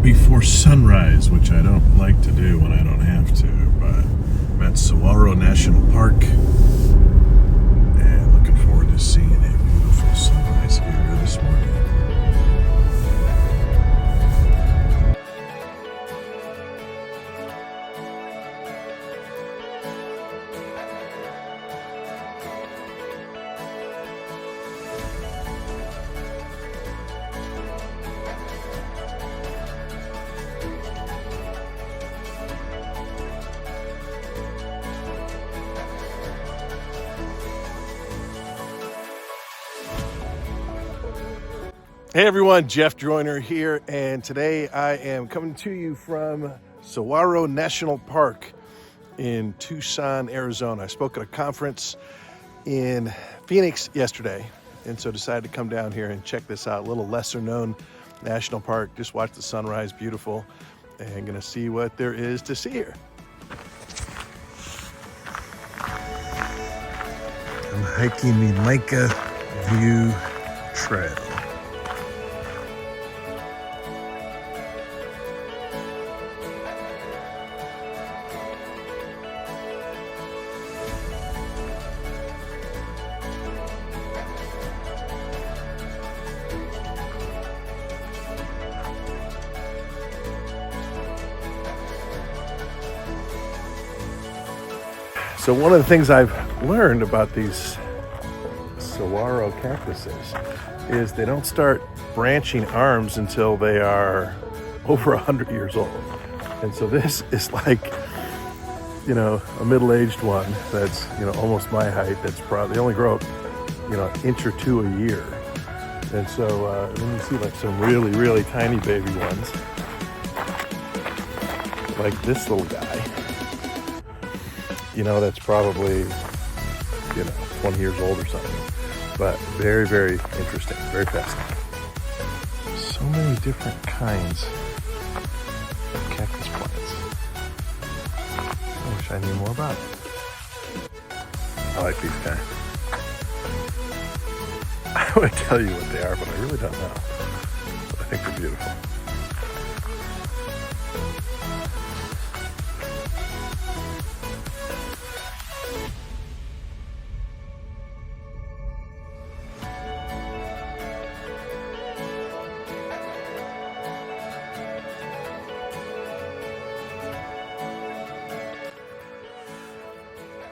before sunrise, which I don't like to do when I don't have to, but I'm at Saguaro National Park and looking forward to seeing a beautiful sunrise here this morning. Hey everyone, Jeff Joyner here, and today I am coming to you from Saguaro National Park in Tucson, Arizona. I spoke at a conference in Phoenix yesterday, and so decided to come down here and check this out. A little lesser known national park. Just watch the sunrise, beautiful, and gonna see what there is to see here. I'm hiking the Mica View Trail. So one of the things I've learned about these saguaro cactuses is they don't start branching arms until they are over 100 years old. And so this is like, a middle-aged one that's, almost my height. That's probably, they only grow up, an inch or two a year. And so then you see like some really, really tiny baby ones, like this little guy. That's probably, 20 years old or something. But very, very interesting, very fascinating. So many different kinds of cactus plants. I wish I knew more about it. I like these guys. I would tell you what they are, but I really don't know. But I think they're beautiful.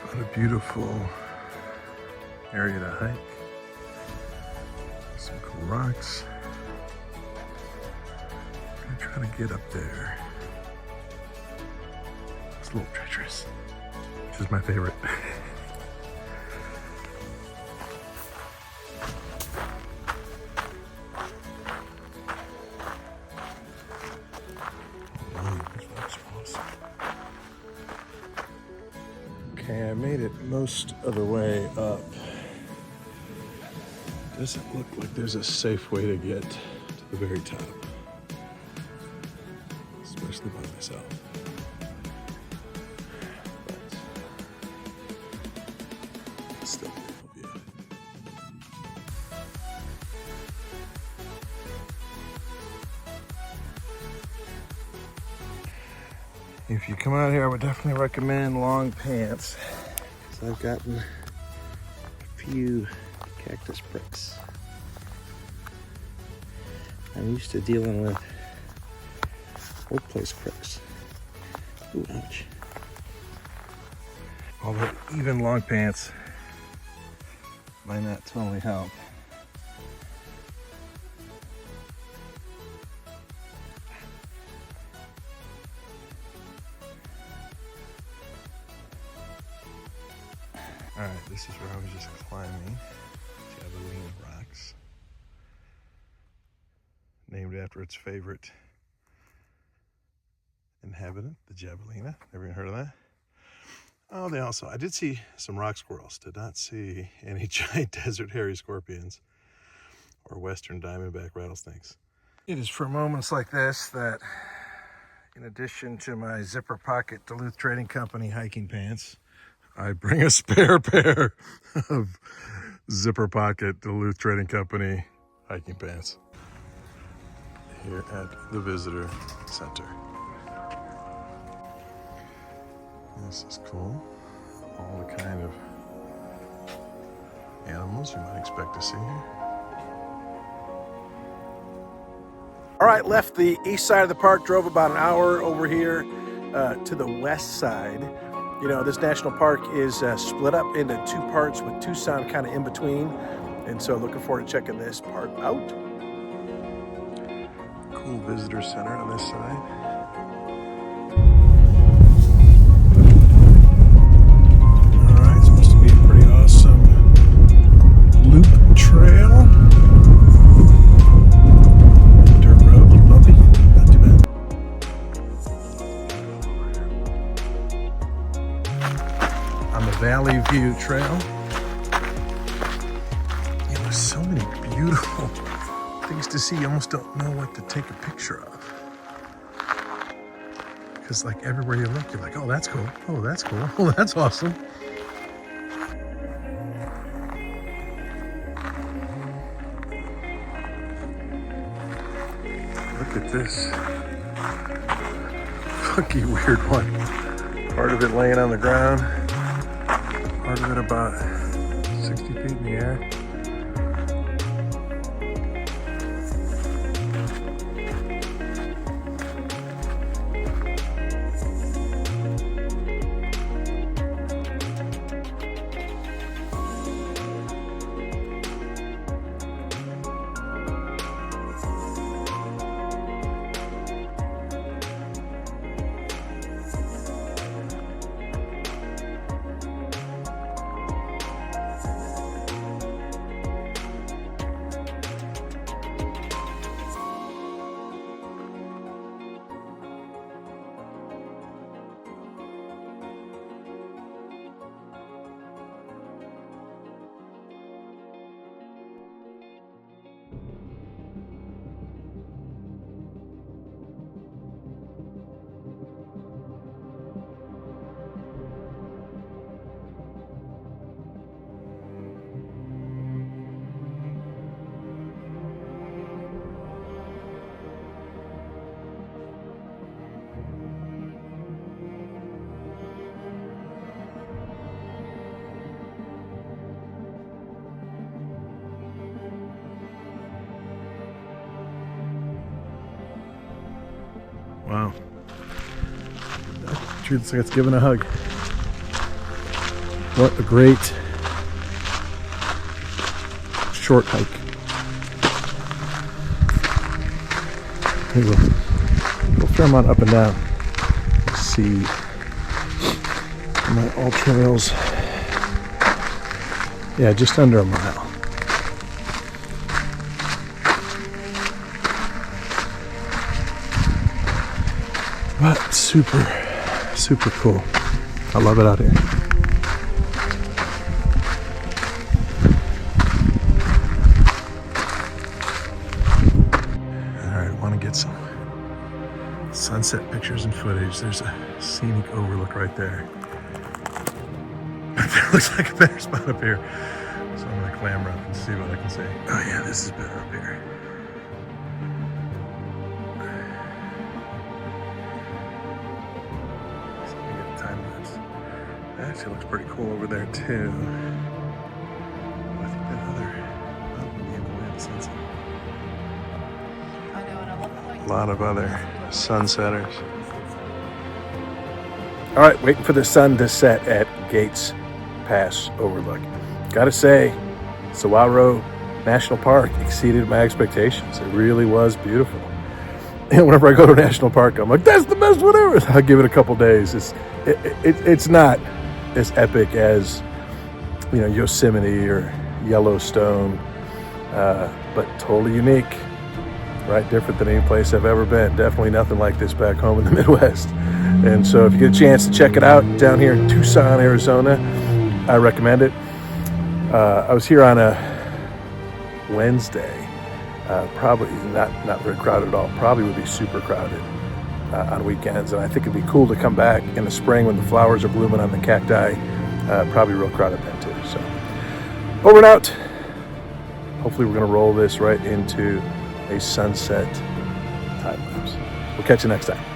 What a beautiful area to hike. Some cool rocks. I'm gonna try to get up there. It's a little treacherous, which is my favorite. Okay, I made it most of the way up. Doesn't look like there's a safe way to get to the very top, especially by myself. But still a beautiful view. If you come out here, I would definitely recommend long pants, because I've gotten a few cactus pricks. I'm used to dealing with workplace pricks. Ooh, ouch. Although even long pants might not totally help. All right, this is where I was just climbing Javelina Rocks, named after its favorite inhabitant, the javelina. Never even heard of that? Oh, I did see some rock squirrels. Did not see any giant desert hairy scorpions or western diamondback rattlesnakes. It is for moments like this that, in addition to my zipper pocket Duluth Trading Company hiking pants, I bring a spare pair of zipper pocket Duluth Trading Company hiking pants. here at the visitor center. This is cool. All the kind of animals you might expect to see here. All right, left the east side of the park, drove about an hour over here to the west side. You know, this national park is split up into two parts with Tucson kind of in between. And so looking forward to checking this part out. Cool visitor center on this side. All right, supposed to be a pretty awesome loop trail. Dirt road, a little bumpy, not too bad. On the Valley View Trail. There's so many beautiful things to see. You almost don't know what to take a picture of. Because like everywhere you look, you're like, oh, that's cool. Oh, that's cool. Oh, that's awesome. Look at this funky, weird one. Part of it laying on the ground. Part of it about 60 feet in the air. Wow. That tree looks like it's giving a hug. What a great short hike. Here's a little fair amount up and down. Let's see. My all trails. Yeah, just under a mile. But super, super cool. I love it out here. All right, want to get some sunset pictures and footage. There's a scenic overlook right there. There looks like a better spot up here. So I'm gonna clamber up and see what I can see. Oh yeah, this is better up here. Actually looks pretty cool over there too. I think that other mountain in the way of the sunset. A lot of other sunsetters. All right, waiting for the sun to set at Gates Pass Overlook. Gotta say, Saguaro National Park exceeded my expectations. It really was beautiful. And whenever I go to a national park, I'm like, that's the best one ever. I'll give it a couple days. It's not as epic as, you know, Yosemite or Yellowstone, but totally unique, right? Different than any place I've ever been. Definitely nothing like this back home in the Midwest. And so if you get a chance to check it out down here in Tucson, Arizona, I recommend it. I was here on a Wednesday. Probably not very crowded at all. Probably would be super crowded on weekends, and I think it'd be cool to come back in the spring when the flowers are blooming on the cacti. Probably real crowded then too. So over and out. Hopefully we're gonna roll this right into a sunset time lapse. We'll catch you next time.